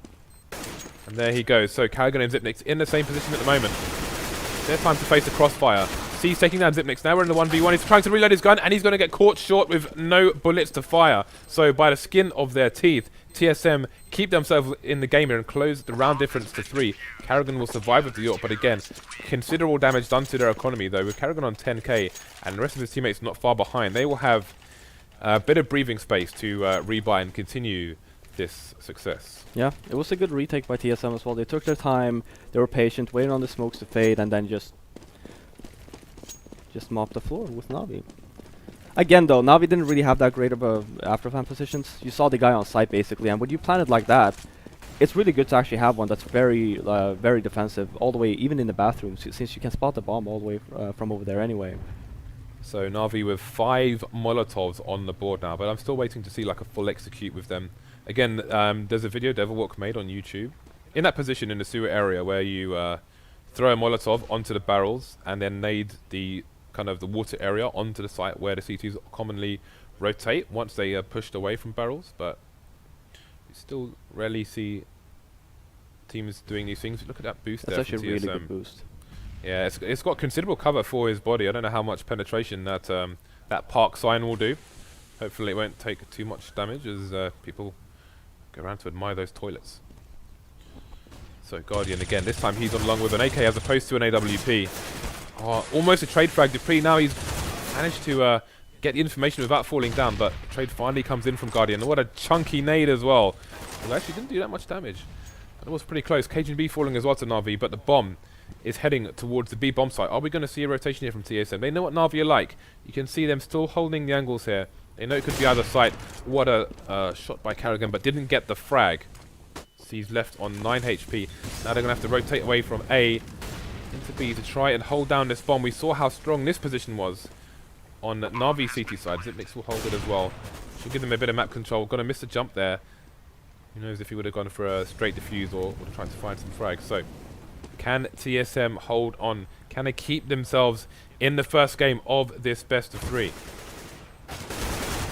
And there he goes. So, Karrigan and Zipnik's in the same position at the moment. Their time to face the crossfire. C's taking down Zipnik's. Now we're in the 1v1. He's trying to reload his gun, and he's going to get caught short with no bullets to fire. So by the skin of their teeth, TSM keep themselves in the game here and close the round difference to 3. Karrigan will survive with the AWP, but again, considerable damage done to their economy though. With Karrigan on 10k and the rest of his teammates not far behind, they will have a bit of breathing space to rebuy and continue this success. Yeah, it was a good retake by TSM as well. They took their time, they were patient, waiting on the smokes to fade, and then just mopped the floor with Na'Vi. Again though, Na'Vi didn't really have that great of a afterfan positions. You saw the guy on site basically, and when you plan it like that, it's really good to actually have one that's very very defensive, all the way, even in the bathroom, since you can spot the bomb all the way from over there anyway. So Na'Vi with 5 Molotovs on the board now, but I'm still waiting to see like a full execute with them. Again, there's a video Devilwalk made on YouTube in that position in the sewer area where you throw a Molotov onto the barrels and then nade the kind of the water area onto the site where the CTs commonly rotate once they are pushed away from barrels. But you still rarely see teams doing these things. Look at that boost there. That's actually a TSM. really good boost. Yeah, it's got considerable cover for his body. I don't know how much penetration that that park sign will do. Hopefully it won't take too much damage as people go around to admire those toilets. So Guardian again, this time he's on long with an AK as opposed to an AWP. Oh, almost a trade frag. Dupreeh now he's managed to get the information without falling down, but trade finally comes in from Guardian. What a chunky nade as well. Well, actually didn't do that much damage. That was pretty close. cajunb falling as well to Na'Vi, but the bomb is heading towards the B bomb site. Are we going to see a rotation here from TSM? They know what Na'Vi are like. You can see them still holding the angles here. They know it could be either side. What a shot by Karrigan, but didn't get the frag. He's left on 9 HP. Now they're going to have to rotate away from A into B to try and hold down this bomb. We saw how strong this position was on Na'Vi CT side. Zipnik's will hold it as well. Should give them a bit of map control. Going to miss a jump there. Who knows if he would have gone for a straight defuse or would have tried to find some frags. So Can TSM hold on? Can they keep themselves in the first game of this best of 3?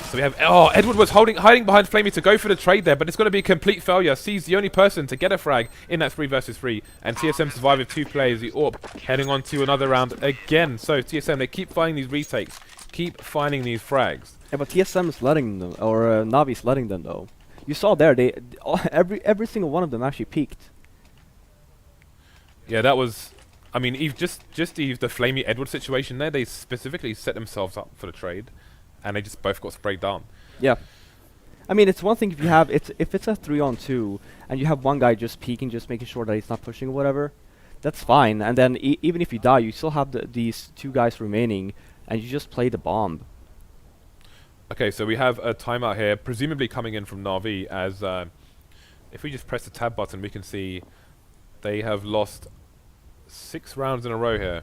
So we have, Edward was hiding behind flamie to go for the trade there, but it's going to be a complete failure. C's the only person to get a frag in that 3 versus 3, and TSM survive with 2 players. The AWP heading on to another round again. So TSM, they keep finding these retakes, keep finding these frags. Yeah, but TSM is letting them, or Navi's letting them though. You saw there, every single one of them actually peaked. Yeah, that was, I mean, just the flamie Edward situation there, they specifically set themselves up for the trade. And they just both got sprayed down. Yeah. I mean, it's one thing if you have if it's a 3-on-2 and you have one guy just peeking, just making sure that he's not pushing or whatever, that's fine. And then even if you die, you still have these 2 guys remaining, and you just play the bomb. Okay, so we have a timeout here, presumably coming in from Na'Vi. As if we just press the tab button, we can see they have lost 6 rounds in a row here.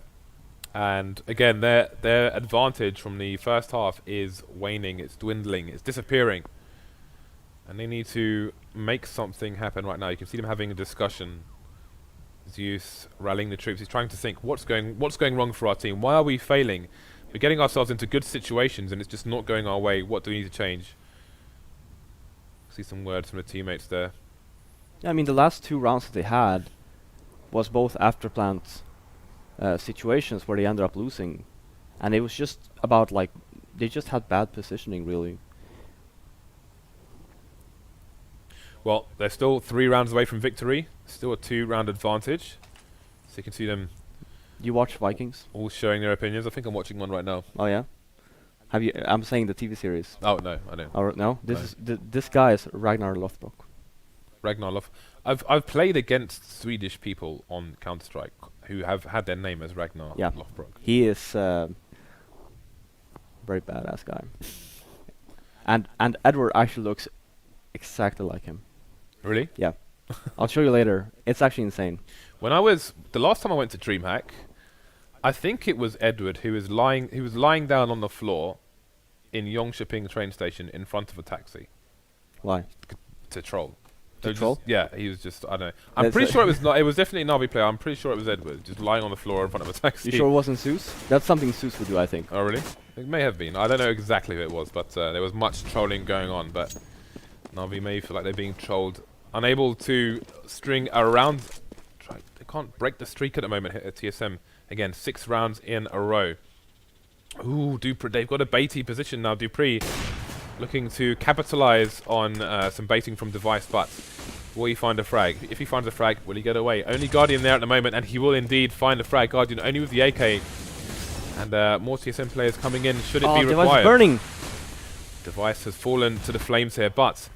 And again, their advantage from the first half is waning, it's dwindling, it's disappearing. And they need to make something happen right now. You can see them having a discussion. Zeus rallying the troops. He's trying to think, what's going wrong for our team? Why are we failing? We're getting ourselves into good situations and it's just not going our way. What do we need to change? See some words from the teammates there. Yeah, I mean, the last 2 rounds that they had was both after plant situations where they ended up losing, and it was just about like they just had bad positioning really. Well, they're still 3 rounds away from victory, still a 2-round advantage, so you can see them. You watch Vikings? All showing their opinions. I think I'm watching one right now. Oh yeah, have you? I'm saying the TV series. Oh no, I don't. Oh no, this guy is Ragnar Lothbrok. Ragnar Loth. I've played against Swedish people on Counter-Strike who have had their name as Ragnar Lothbrok. He is very badass guy. And Edward actually looks exactly like him. Really? Yeah. I'll show you later. It's actually insane. When the last time I went to DreamHack, I think it was Edward who was lying down on the floor in Yongshiping train station in front of a taxi. Why? To troll. To troll? Yeah, he was just, I don't know. I'm pretty sure it was not, it was definitely a Na'Vi player. I'm pretty sure it was Edward, just lying on the floor in front of a taxi. You sure it wasn't Zeus? That's something Zeus would do, I think. Oh, really? It may have been. I don't know exactly who it was, but there was much trolling going on. But Na'Vi may feel like they're being trolled. Unable to string around. They can't break the streak at the moment here at TSM. Again, 6 rounds in a row. Ooh, Dupreeh. They've got a baity position now. Dupreeh looking to capitalize on some baiting from Device, but will he find a frag? If he finds a frag, will he get away? Only Guardian there at the moment, and he will indeed find a frag. Guardian only with the AK. And more TSM players coming in, should it be required. Device burning! Device has fallen to the flames here, but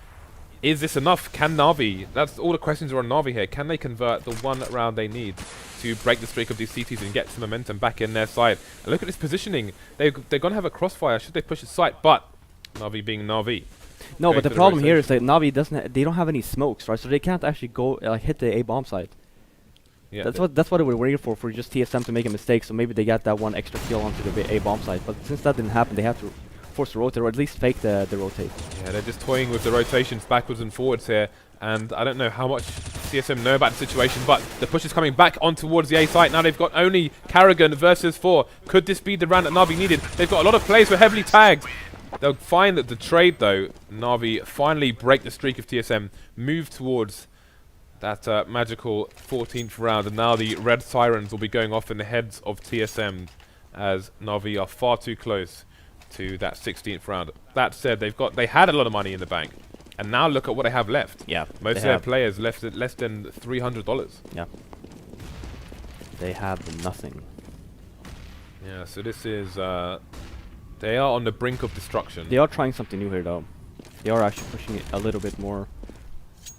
is this enough? Can Na'Vi, that's all the questions are on Na'Vi here, can they convert the 1 round they need to break the streak of these CTs and get some momentum back in their side? And look at this positioning. They're going to have a crossfire should they push the site, but Na'Vi being Na'Vi. No, but the problem here is that Na'Vi they don't have any smokes, right? So they can't actually go hit the A bomb site. Yeah, that's what they were waiting for just TSM to make a mistake. So maybe they got that 1 extra kill onto the A bomb site. But since that didn't happen, they have to force the rotate, or at least fake the rotate. Yeah, they're just toying with the rotations backwards and forwards here. And I don't know how much TSM know about the situation, but the push is coming back on towards the A site. Now they've got only Karrigan versus 4. Could this be the round that Na'Vi needed? They've got a lot of players who are heavily tagged. They'll find that the trade, though, Na'Vi finally break the streak of TSM, move towards that magical 14th round, and now the red sirens will be going off in the heads of TSM as Na'Vi are far too close to that 16th round. That said, they had a lot of money in the bank, and now look at what they have left. Yeah, most of their players left at less than $300. Yeah, they have nothing. Yeah, so this is. They are on the brink of destruction. They are trying something new here, though. They are actually pushing it a little bit more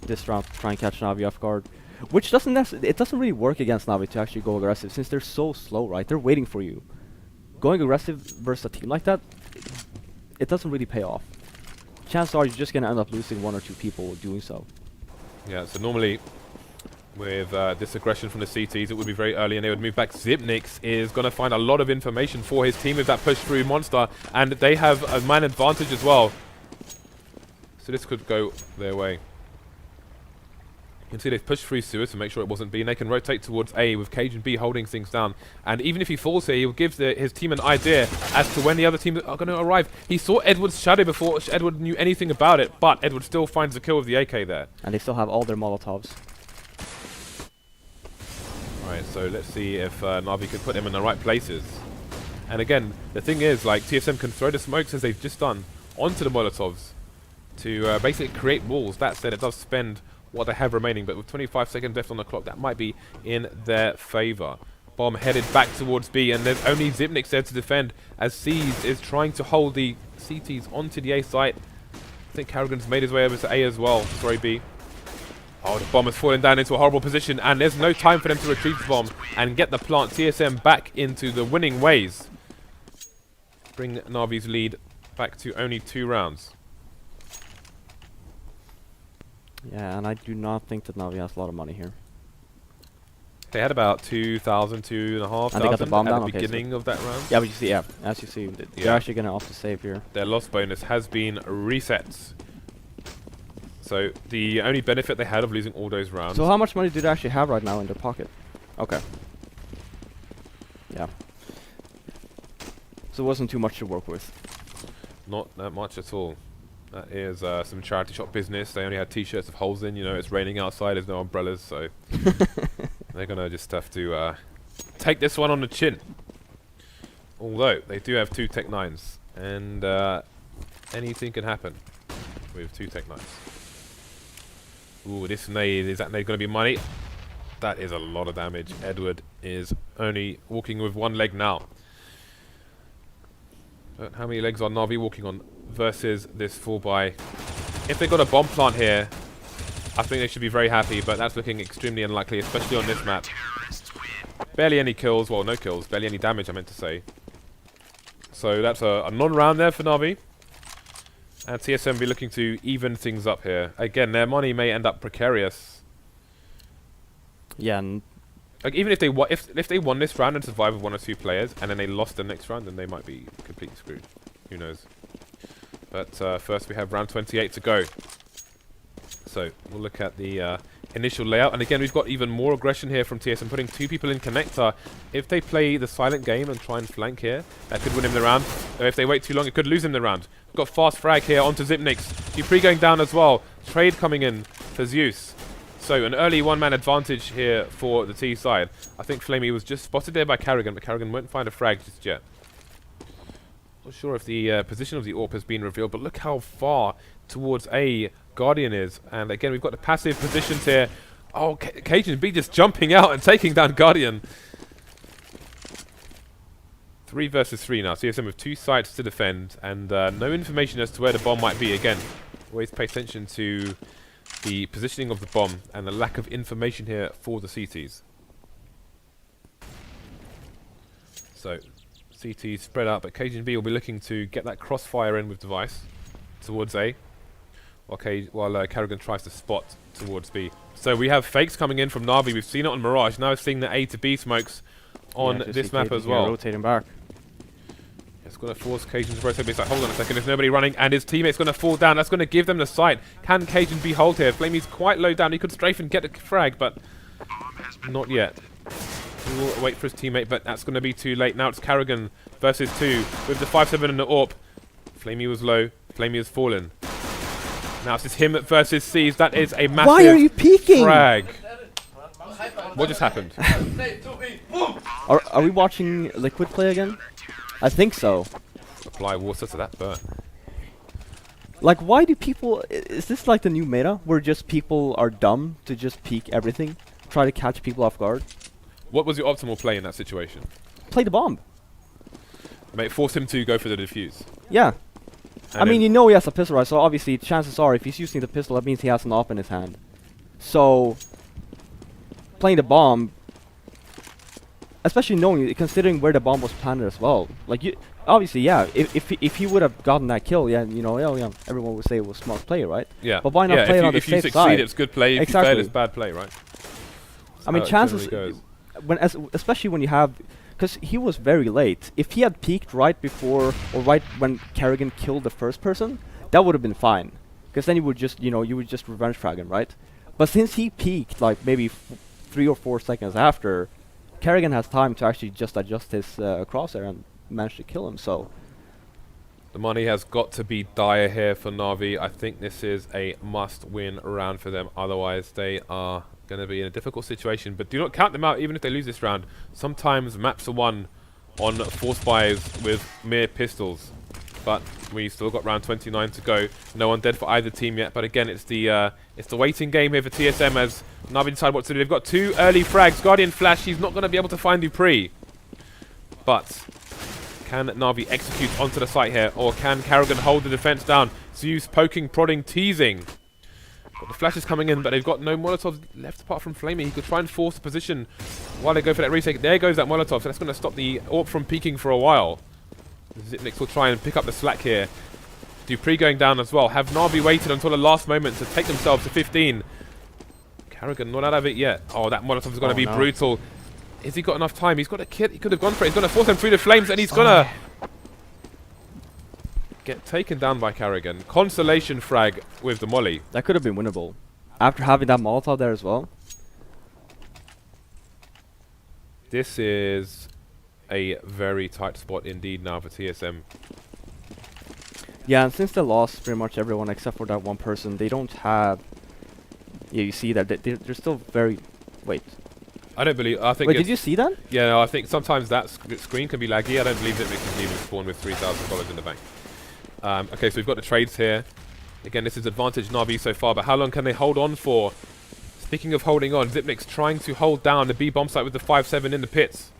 this round to try and catch Na'Vi off guard, which doesn't really work against Na'Vi to actually go aggressive since they're so slow, right? They're waiting for you. Going aggressive versus a team like that, it doesn't really pay off. Chances are you're just gonna end up losing 1 or 2 people doing so. Yeah, so normally with this aggression from the CTs, it would be very early and they would move back. Zipnix is going to find a lot of information for his team with that push through monster, and they have a man advantage as well. So this could go their way. You can see they've pushed through Zeus to make sure it wasn't B, and they can rotate towards A with cajunb holding things down. And even if he falls here, he'll give his team an idea as to when the other team are going to arrive. He saw Edward's shadow before Edward knew anything about it, but Edward still finds the kill with the AK there. And they still have all their Molotovs. Alright, so let's see if Na'Vi can put him in the right places. And again, the thing is, like, TSM can throw the smokes as they've just done onto the Molotovs to basically create walls. That said, it does spend what they have remaining, but with 25 seconds left on the clock, that might be in their favor. Bomb headed back towards B, and there's only Zipnix there to defend as C's is trying to hold the CTs onto the A site. I think Karrigan's made his way over to A as well. Sorry, B. Oh, the bomb has fallen down into a horrible position, and there's no time for them to retrieve the bomb and get the plant. TSM back into the winning ways. Bring Na'Vi's lead back to only 2 rounds. Yeah, and I do not think that Na'Vi has a lot of money here. They had about 2,000, 2,500 And they got the bomb at down? the Okay, beginning of that round. Yeah, but you see, yeah, as you see, they're actually going to opt to save here. Their loss bonus has been reset. So the only benefit they had of losing all those rounds. So how much money do they actually have right now in their pocket? Okay. Yeah. So it wasn't too much to work with. Not that much at all. That is some charity shop business. They only had t-shirts with holes in. You know, it's raining outside. There's no umbrellas, so they're gonna just have to take this one on the chin. Although they do have 2 Tech 9s, and anything can happen with 2 Tech 9s. Ooh, this nade, is that nade going to be money? That is a lot of damage. Edward is only walking with 1 leg now. But how many legs are Na'Vi walking on versus this 4x? If they got a bomb plant here, I think they should be very happy, but that's looking extremely unlikely, especially on this map. Barely any kills, well, no kills, barely any damage, I meant to say. So that's a non-round there for Na'Vi. And TSM be looking to even things up here. Again, their money may end up precarious. Yeah, and like even if they won this round and survived with 1 or 2 players, and then they lost the next round, then they might be completely screwed. Who knows? But first we have round 28 to go. So we'll look at the initial layout, and again we've got even more aggression here from TSM, putting 2 people in connector. If they play the silent game and try and flank here, that could win him the round. Or if they wait too long, it could lose him the round. We've got fast frag here onto Zipnix. Dupreeh going down as well. Trade coming in for Zeus. So an early 1-man advantage here for the T side. I think flamie was just spotted there by Karrigan, but Karrigan won't find a frag just yet. Not sure if the position of the AWP has been revealed, but look how far towards A Guardian is. And again, we've got the passive positions here. Oh, cajunb just jumping out and taking down Guardian. 3 versus 3 now. TSM with 2 sites to defend, and no information as to where the bomb might be. Again, always pay attention to the positioning of the bomb and the lack of information here for the CTs. So, CTs spread out, but cajunb will be looking to get that crossfire in with device towards A, while Karrigan tries to spot towards B. So we have fakes coming in from Na'Vi. We've seen it on Mirage. Now we're seeing the A to B smokes on this map as well. Rotating back. It's going to force cajunb to rotate. It's like, hold on a second, there's nobody running, and his teammate's going to fall down. That's going to give them the sight. Can cajunb hold here? flamie's quite low down. He could strafe and get the frag, but not yet. He will wait for his teammate, but that's going to be too late. Now it's Karrigan versus 2 with the 5-7 in the AWP. flamie was low. flamie has fallen. Now it's just him versus C's. That is a massive Why are you peeking? frag. What just happened? Are we watching Liquid play again? I think so. Apply water to that burn. Like, why do people... Is this like the new meta, where just people are dumb to just peek everything? Try to catch people off guard? What was your optimal play in that situation? Play the bomb. Mate, force him to go for the defuse. Yeah. And I mean, you know he has a pistol, right? So obviously, chances are, if he's using the pistol, that means he has an AWP in his hand. So, playing the bomb, especially knowing, considering where the bomb was planted as well. Like, you, obviously, yeah, if he would have gotten that kill, yeah, you know, yeah, everyone would say it was smart play, right? Yeah. But why not play it on the safe side? If you succeed, it's good play. If exactly. you fail, it's bad play, right? I mean, chances, especially when you have, because he was very late. If he had peeked right before or right when Karrigan killed the first person, that would have been fine. Because then you would just, you know, you would just revenge frag him, right? But since he peaked like maybe 3 or 4 seconds after, Karrigan has time to actually just adjust his crosshair and manage to kill him. So the money has got to be dire here for Na'Vi. I think this is a must-win round for them. Otherwise, they are going to be in a difficult situation. But do not count them out, even if they lose this round. Sometimes maps are won on force buys with mere pistols. But we still got round 29 to go. No one dead for either team yet. But again, it's the waiting game here for TSM as Na'Vi decide what to do. They've got 2 early frags. Guardian flash. He's not going to be able to find Dupreeh. But can Na'Vi execute onto the site here, or can Karrigan hold the defense down? Zeus poking, prodding, teasing. But the flash is coming in, but they've got no Molotovs left apart from flamie. He could try and force the position while they go for that retake. There goes that Molotov, so that's going to stop the AWP from peeking for a while. Zipnix will try and pick up the slack here. Dupreeh going down as well. Have Na'Vi waited until the last moment to take themselves to 15? Karrigan not out of it yet. Oh, that Molotov is going to be brutal. Has he got enough time? He's got a kit. He could have gone for it. He's going to force him through the flames, and he's going to get taken down by Karrigan. Consolation frag with the molly. that could have been winnable. After having that Molotov there as well. This is a very tight spot indeed now for TSM. Yeah, and since they lost pretty much everyone except for that one person, they don't have... Yeah, you see that they're still very... Wait. I don't believe... I think Wait, did you see that? Yeah, no, I think sometimes that screen can be laggy. I don't believe that it can even spawn with $3,000 in the bank. Okay, so we've got the trades here. Again, this is advantage Na'Vi so far, but how long can they hold on for? Speaking of holding on, Zipnix trying to hold down the B bomb site with the 5-7 in the pits.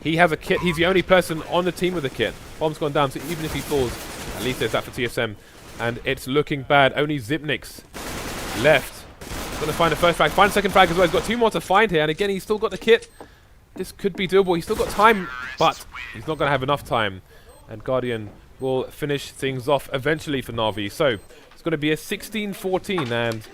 He has a kit. He's the only person on the team with a kit. Bomb's gone down, so even if he falls, at least there's that for TSM. And it's looking bad. Only Zipnix left. Going to find the first frag, find the second frag as well. He's got 2 more to find here, and again, he's still got the kit. This could be doable. He's still got time, but he's not going to have enough time. And Guardian will finish things off eventually for Na'Vi. So it's going to be a 16-14, and